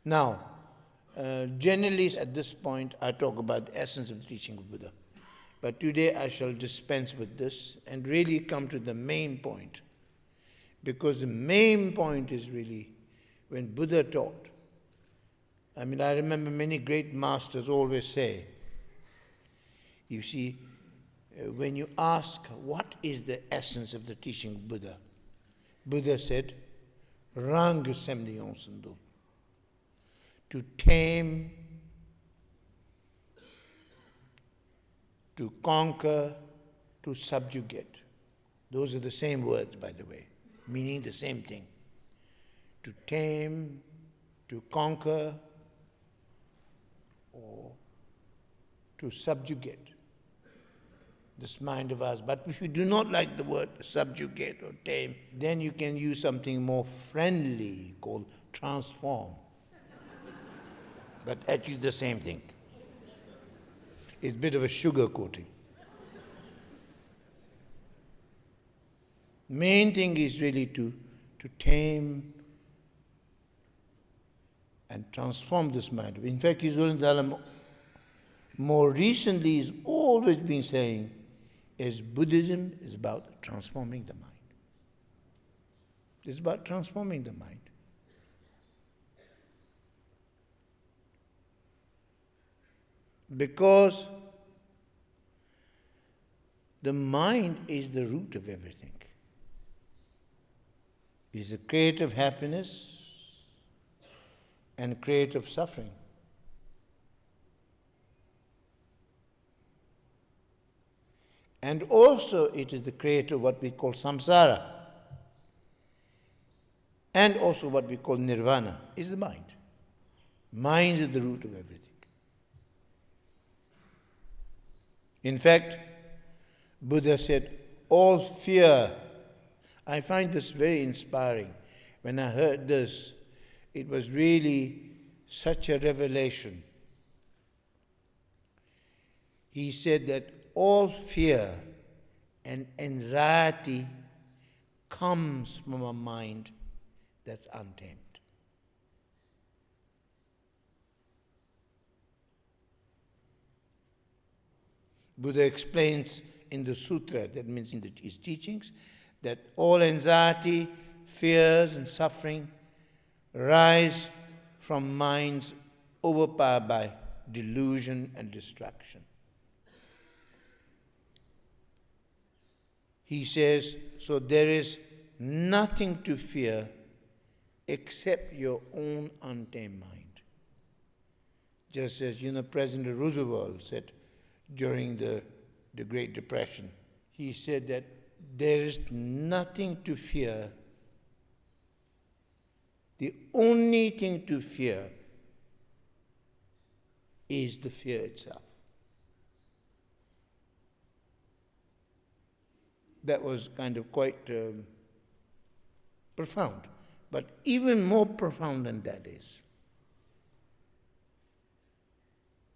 Now, generally at this point I talk about the essence of the teaching of Buddha. But today I shall dispense with this and really come to the main point. Because the main point is really when Buddha taught. I remember many great masters always say, you see, when you ask what is the essence of the teaching of Buddha, Buddha said, Rang Semdion Sundu, to tame, to conquer, to subjugate. Those are the same words, by the way, meaning the same thing. To tame, to conquer, or to subjugate this mind of ours. But if you do not like the word subjugate or tame, then you can use something more friendly called transform. But actually the same thing. It's a bit of a sugar coating. Main thing is really to tame and transform this mind. In fact, His Holiness Dalai Lama more recently has always been saying, is Buddhism is about transforming the mind. It's about transforming the mind. Because the mind is the root of everything. It's the creative happiness and creative suffering. And also it is the creator of what we call samsara. And also what we call nirvana is the mind. Mind is the root of everything. In fact, Buddha said, all fear. I find this very inspiring. When I heard this, it was really such a revelation. He said that all fear and anxiety comes from a mind that's untamed. Buddha explains in the sutra, that means in his teachings, that all anxiety, fears and suffering rise from minds overpowered by delusion and distraction. He says, so there is nothing to fear except your own untamed mind. Just as, President Roosevelt said during the Great Depression, he said that there is nothing to fear. The only thing to fear is the fear itself. That was kind of quite profound. But even more profound than that is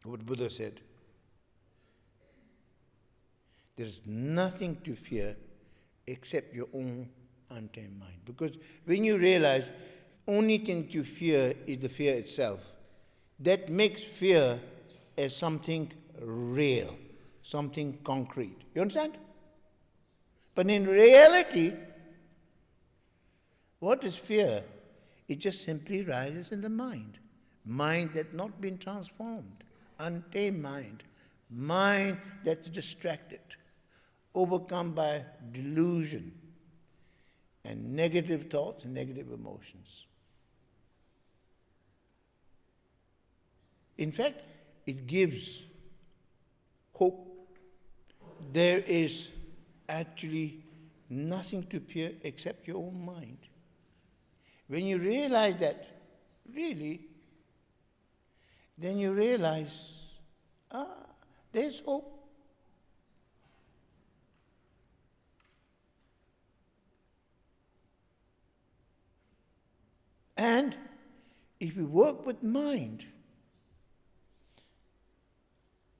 what Buddha said. There is nothing to fear except your own untamed mind. Because when you realize only thing to fear is the fear itself, that makes fear as something real, something concrete. You understand? But in reality, what is fear? It just simply rises in the mind. Mind that's not been transformed. Untamed mind. Mind that's distracted. Overcome by delusion and negative thoughts and negative emotions. In fact, it gives hope. There is actually nothing to fear except your own mind. When you realize that, really, then you realize, there's hope. And if we work with mind,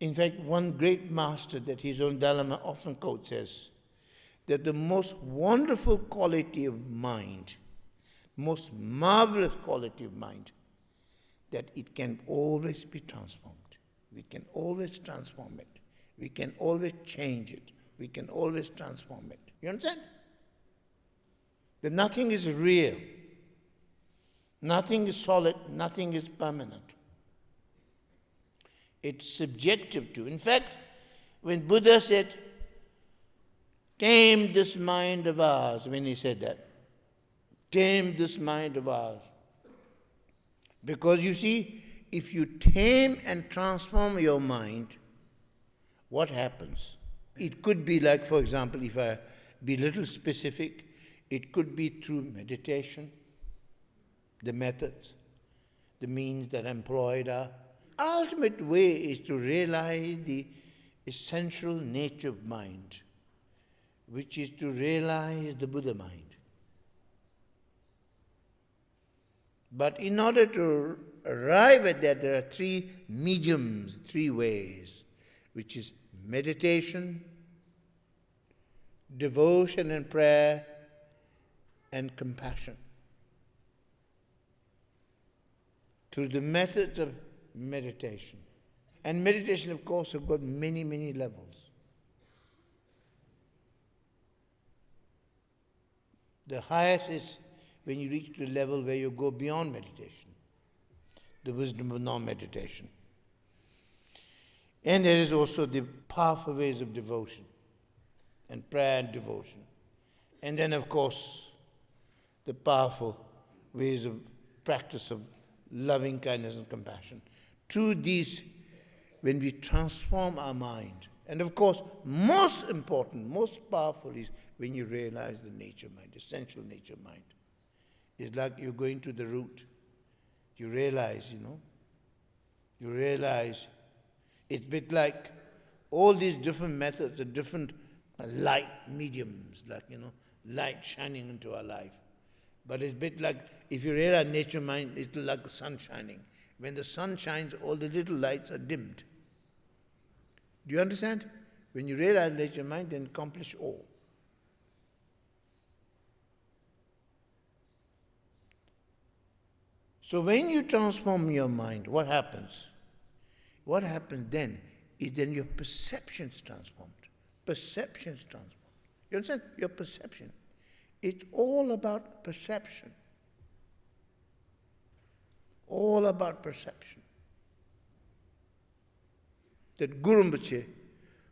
in fact, one great master that His own Dalai Lama often quotes says that the most wonderful quality of mind, most marvelous quality of mind, that it can always be transformed. We can always transform it. We can always change it. We can always transform it. You understand? That nothing is real. Nothing is solid. Nothing is permanent. It's subjective too. In fact, when Buddha said, tame this mind of ours, when he said that, tame this mind of ours. Because you see, if you tame and transform your mind, what happens? It could be like, for example, if I be a little specific, it could be through meditation, the methods, the means that are employed are. Ultimate way is to realize the essential nature of mind, which is to realize the Buddha mind. But in order to arrive at that, there are three mediums, three ways, which is meditation, devotion and prayer, and compassion. Through the methods of meditation. And meditation, of course, have got many, many levels. The highest is when you reach the level where you go beyond meditation, the wisdom of non-meditation. And there is also the powerful ways of devotion, and prayer and devotion. And then, of course, the powerful ways of practice of loving kindness and compassion. Through these, when we transform our mind, and of course, most important, most powerful is when you realize the nature mind, essential nature mind. It's like you're going to the root. You realize, you realize it's a bit like all these different methods, the different light mediums, like, light shining into our life. But it's a bit like, if you realize nature mind, it's like the sun shining. When the sun shines, all the little lights are dimmed. Do you understand? When you realize nature mind, then accomplish all. So when you transform your mind, what happens? What happens then is then your perception is transformed. Perception is transformed. You understand? Your perception. It's all about perception. All about perception. That Guru Rinpoche,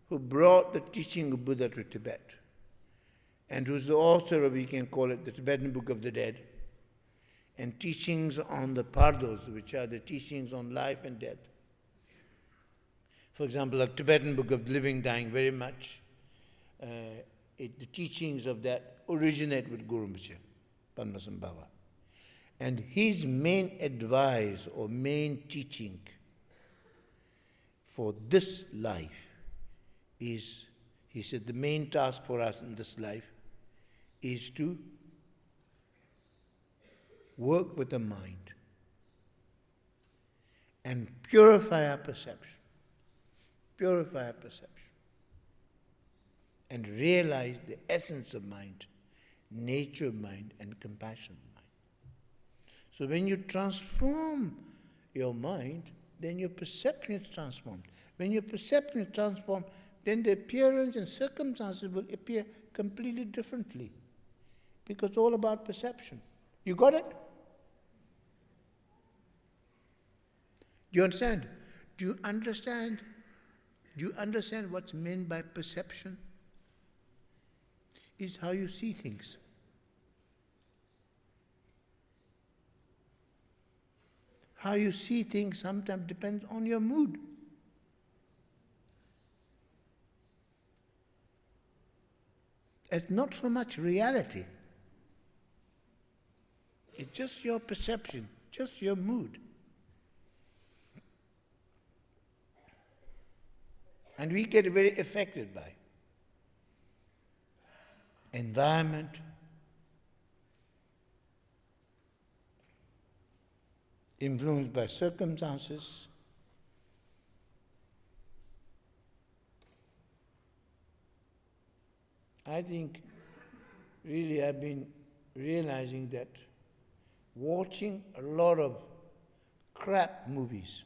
who brought the teaching of Buddha to Tibet, and who's the author of, we can call it, the Tibetan Book of the Dead, and teachings on the Pardos, which are the teachings on life and death. For example, the Tibetan Book of Living, Dying, very much, the teachings of that originate with Guru Rinpoche, Padmasambhava. And his main advice or main teaching for this life is, he said, the main task for us in this life is to work with the mind and purify our perception. Purify our perception. And realize the essence of mind, nature of mind, and compassion of mind. So when you transform your mind, then your perception is transformed. When your perception is transformed, then the appearance and circumstances will appear completely differently. Because it's all about perception. You got it? Do you understand? Do you understand? Do you understand what's meant by perception? It's how you see things. How you see things sometimes depends on your mood. It's not so much reality. It's just your perception, just your mood. And we get very affected by environment, influenced by circumstances. I think really I've been realizing that watching a lot of crap movies.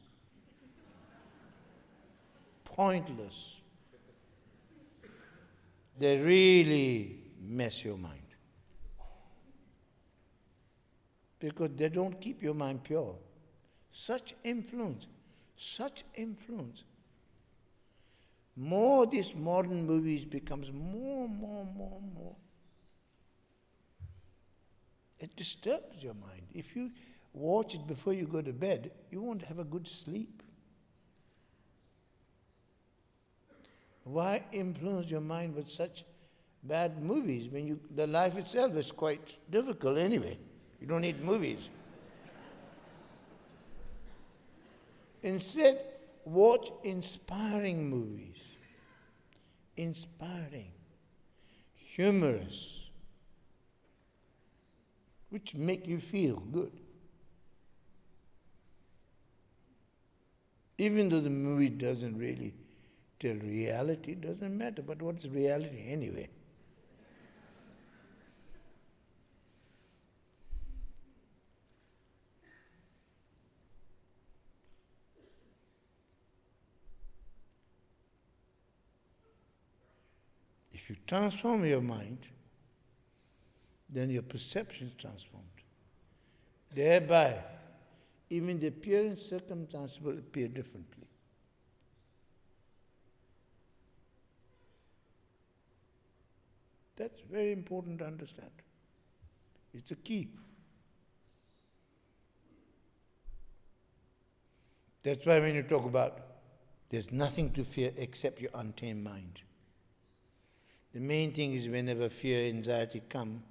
Pointless. They really mess your mind. Because they don't keep your mind pure. Such influence. More these modern movies becomes more. It disturbs your mind. If you watch it before you go to bed, you won't have a good sleep. Why influence your mind with such bad movies when the life itself is quite difficult anyway? You don't need movies. Instead, watch inspiring movies. Inspiring, humorous, which make you feel good. Even though the movie doesn't really tell reality, it doesn't matter, but what's reality anyway? If you transform your mind, then your perception is transformed. Thereby, even the appearance circumstances will appear differently. That's very important to understand. It's a key. That's why when you talk about there's nothing to fear except your untamed mind. The main thing is whenever fear, anxiety come,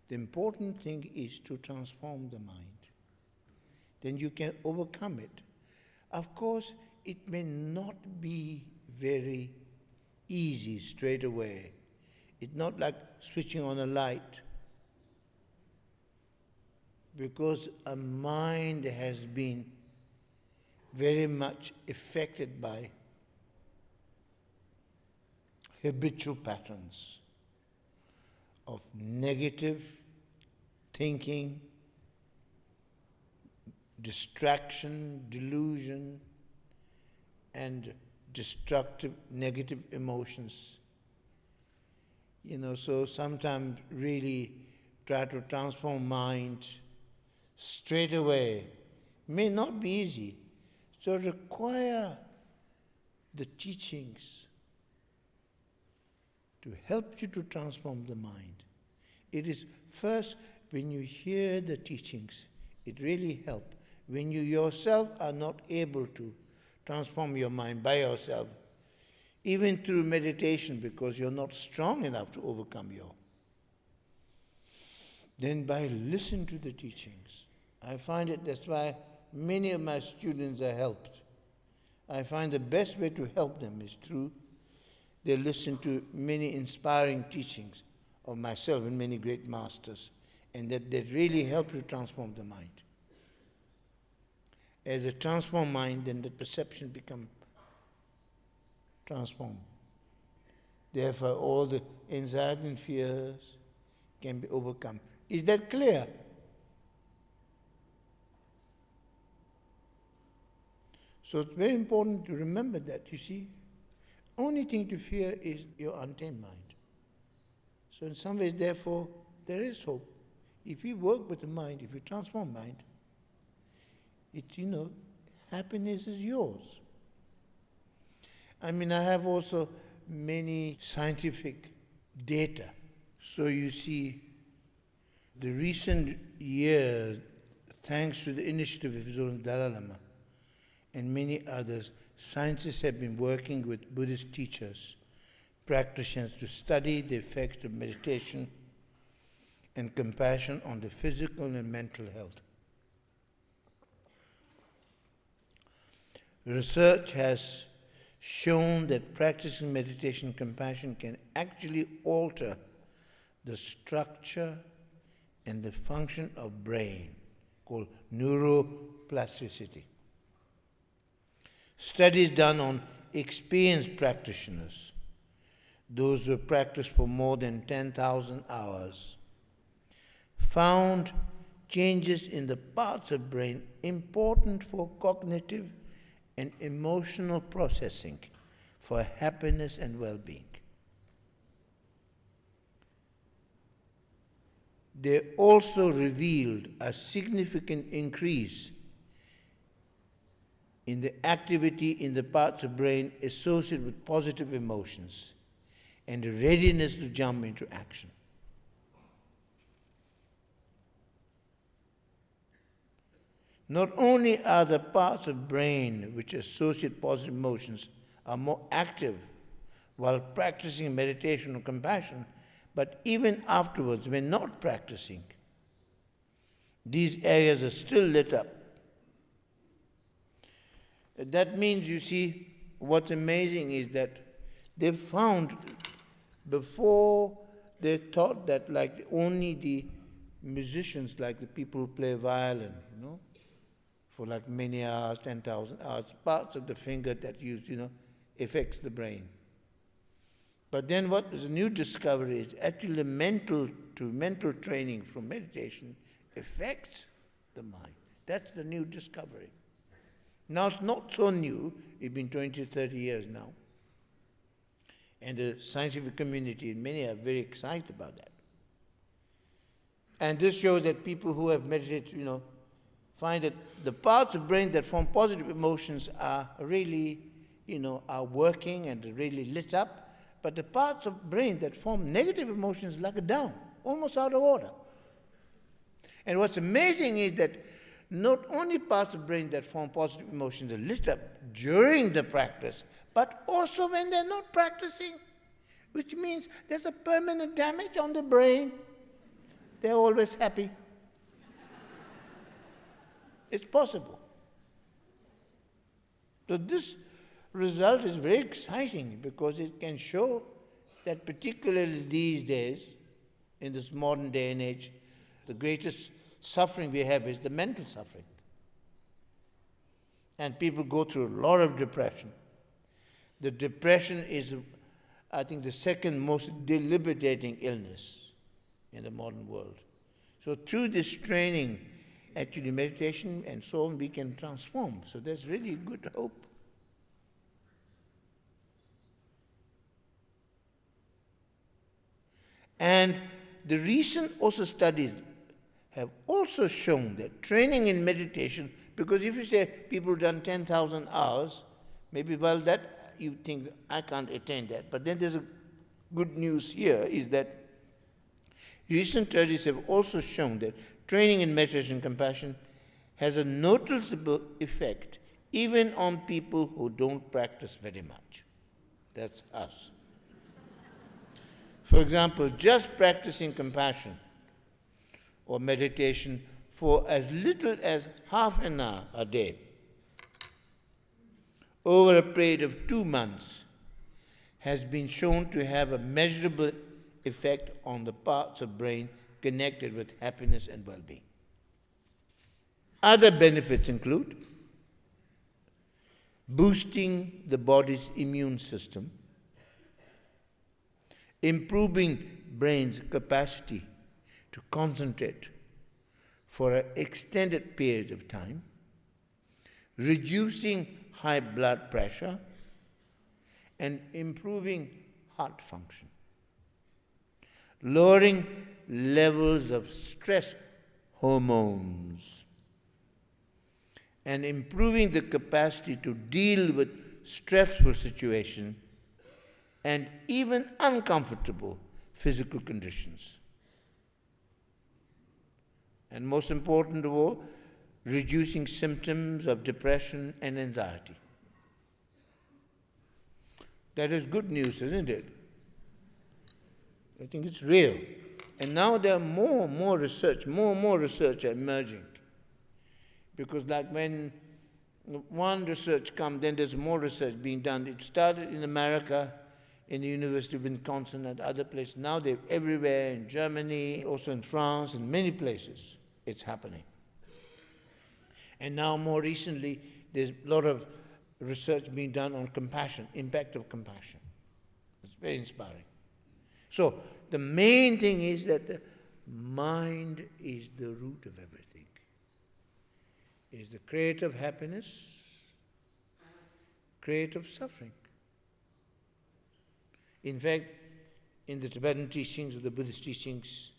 the important thing is to transform the mind. Then you can overcome it. Of course, it may not be very easy straight away. It's not like switching on a light. Because a mind has been very much affected by habitual patterns of negative thinking, distraction, delusion, and destructive negative emotions. So sometimes really try to transform mind straight away may not be easy. So require the teachings to help you to transform the mind. It is first when you hear the teachings, it really helps. When you yourself are not able to transform your mind by yourself, even through meditation, because you're not strong enough to overcome then by listening to the teachings. I find that's why many of my students are helped. I find the best way to help them is through they listen to many inspiring teachings of myself and many great masters, and that really help to transform the mind. As a transformed mind, then the perception becomes transformed. Therefore, all the anxiety and fears can be overcome. Is that clear? So it's very important to remember that, you see. Only thing to fear is your untamed mind. So in some ways, therefore, there is hope. If you work with the mind, if you transform mind, happiness is yours. I have also many scientific data. So you see, the recent years, thanks to the initiative of His Holiness Dalai Lama and many others, scientists have been working with Buddhist teachers, practitioners to study the effects of meditation and compassion on the physical and mental health. Research has shown that practicing meditation and compassion can actually alter the structure and the function of brain, called neuroplasticity. Studies done on experienced practitioners, those who practiced for more than 10,000 hours, found changes in the parts of brain important for cognitive and emotional processing, for happiness and well-being. They also revealed a significant increase in the activity in the parts of brain associated with positive emotions and a readiness to jump into action. Not only are the parts of brain which associate positive emotions are more active while practicing meditation or compassion, but even afterwards, when not practicing, these areas are still lit up. That means, you see, what's amazing is that they found, before they thought that like only the musicians, like the people who play violin, for like many hours, 10,000 hours, parts of the finger that affects the brain. But then what was a new discovery is actually mental training from meditation affects the mind. That's the new discovery. Now it's not so new, it's been 20, 30 years now. And the scientific community and many are very excited about that. And this shows that people who have meditated, find that the parts of brain that form positive emotions are really, are working and really lit up. But the parts of brain that form negative emotions are down, almost out of order. And what's amazing is that not only parts of brain that form positive emotions are lit up during the practice, but also when they're not practicing, which means there's a permanent damage on the brain. They're always happy. It's possible. So this result is very exciting because it can show that particularly these days, in this modern day and age, the greatest suffering we have is the mental suffering. And people go through a lot of depression. The depression is, I think, the second most debilitating illness in the modern world. So through this training, actually meditation and so on, we can transform. So there's really good hope. And the recent also studies have also shown that training in meditation, because if you say people have done 10,000 hours, maybe, well, that you think, I can't attain that. But then there's a good news here is that recent studies have also shown that training in meditation and compassion has a noticeable effect even on people who don't practice very much. That's us. For example, just practicing compassion or meditation for as little as half an hour a day over a period of 2 months has been shown to have a measurable effect on the parts of brain connected with happiness and well-being. Other benefits include boosting the body's immune system, improving brain's capacity to concentrate for an extended period of time, reducing high blood pressure, and improving heart function, lowering levels of stress hormones, and improving the capacity to deal with stressful situations and even uncomfortable physical conditions. And most important of all, reducing symptoms of depression and anxiety. That is good news, isn't it? I think it's real. And now there are more and more research emerging. Because like when one research comes, then there's more research being done. It started in America, in the University of Wisconsin and other places. Now they're everywhere, in Germany, also in France, in many places it's happening. And now more recently, there's a lot of research being done on compassion, impact of compassion. It's very inspiring. So the main thing is that mind is the root of everything. Is the creator of happiness, creator of suffering. In fact, in the Tibetan teachings or the Buddhist teachings,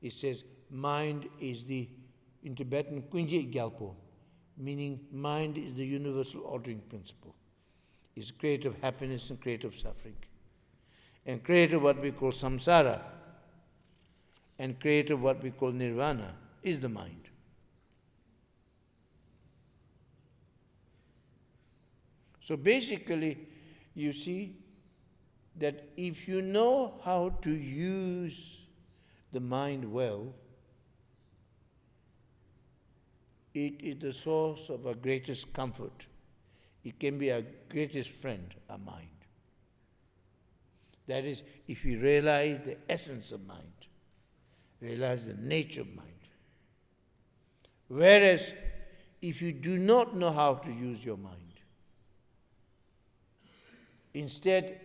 it says mind is in Tibetan, Kunji Gyalpo, meaning mind is the universal ordering principle. It's creator of happiness and creator of suffering. And creator of what we call samsara and creator of what we call nirvana is the mind. So basically, you see that if you know how to use the mind well, it is the source of our greatest comfort. It can be our greatest friend, our mind. That is, if you realize the essence of mind, realize the nature of mind. Whereas, if you do not know how to use your mind, instead,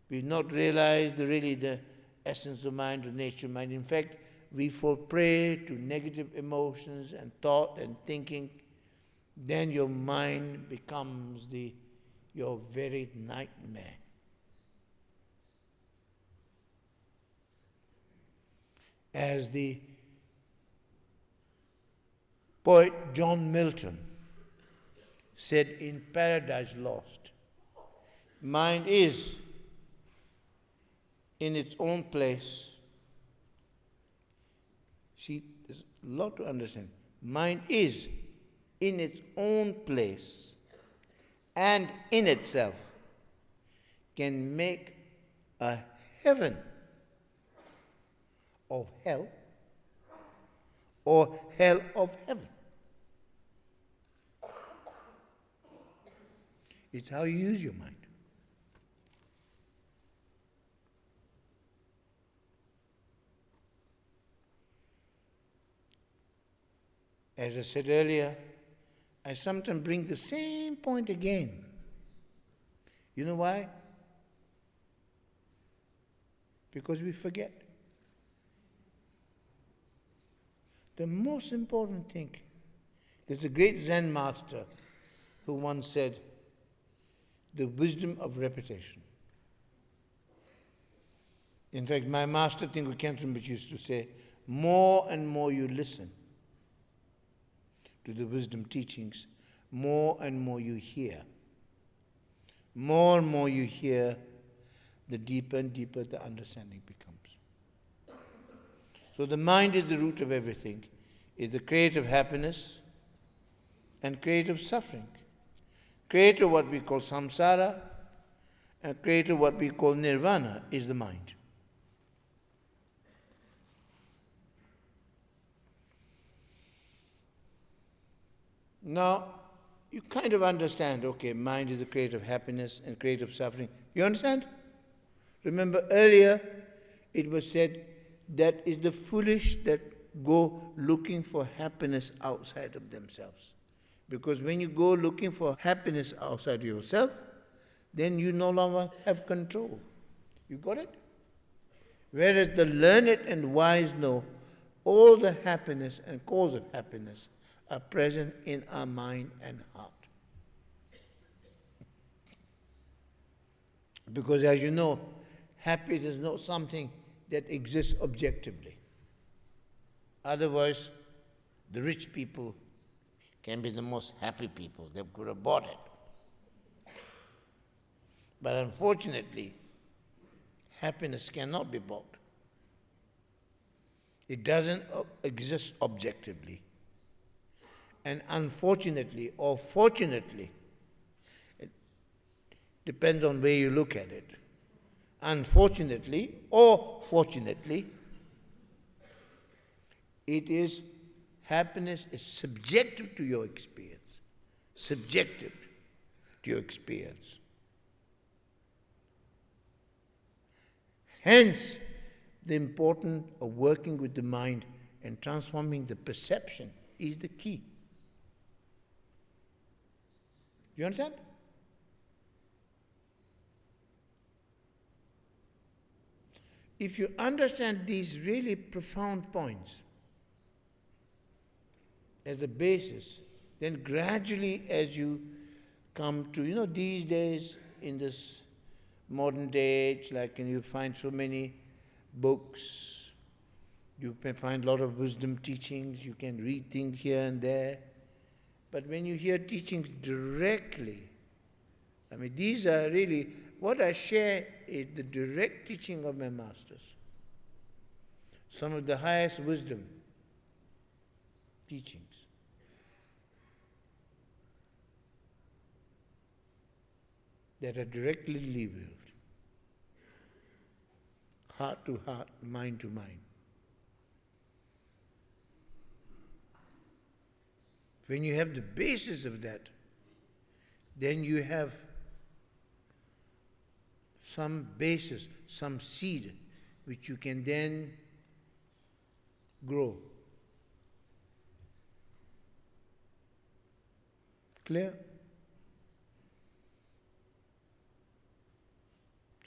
we not realize the essence of mind, the nature of mind. In fact, we fall prey to negative emotions and thought and thinking. Then your mind becomes your very nightmare. As the poet John Milton said in Paradise Lost, mind is in its own place. See, there's a lot to understand. Mind is in its own place and in itself can make a heaven of hell or hell of heaven. It's how you use your mind. As I said earlier, I sometimes bring the same point again. You know why? Because we forget. The most important thing, there's a great Zen master who once said, the wisdom of repetition. In fact, my master Thingu Khentrul Rinpoche used to say, more and more you listen to the wisdom teachings, more and more you hear. More and more you hear, the deeper and deeper the understanding becomes. So the mind is the root of everything. It's the creator of happiness and creator of suffering. Creator of what we call samsara and creator of what we call nirvana is the mind. Now, you kind of understand, okay, mind is the creator of happiness and creator of suffering. You understand? Remember earlier, it was said that is the foolish that go looking for happiness outside of themselves. Because when you go looking for happiness outside of yourself, then you no longer have control. You got it? Whereas the learned and wise know all the happiness and cause of happiness are present in our mind and heart. Because as you know, happiness is not something that exists objectively. Otherwise, the rich people can be the most happy people. They could have bought it. But unfortunately, happiness cannot be bought. It doesn't exist objectively. And unfortunately, or fortunately, it depends on where you look at it. Unfortunately, or fortunately, happiness is subjective to your experience. Subjective to your experience. Hence, the importance of working with the mind and transforming the perception is the key. You understand? If you understand these really profound points as a basis, then gradually as you come to, these days in this modern day age, like, and you find so many books, you can find a lot of wisdom teachings, you can read things here and there. But when you hear teachings directly, these are really, what I share is the direct teaching of my masters. Some of the highest wisdom teachings. That are directly revealed. Heart to heart, mind to mind. When you have the basis of that, then you have some basis, some seed, which you can then grow. Clear?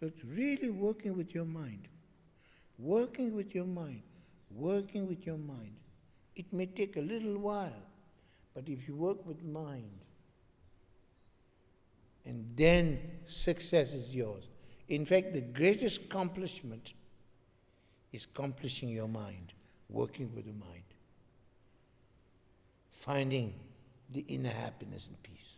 So it's really working with your mind. Working with your mind. Working with your mind. It may take a little while, but if you work with mind, and then success is yours. In fact, the greatest accomplishment is accomplishing your mind, working with the mind, finding the inner happiness and peace.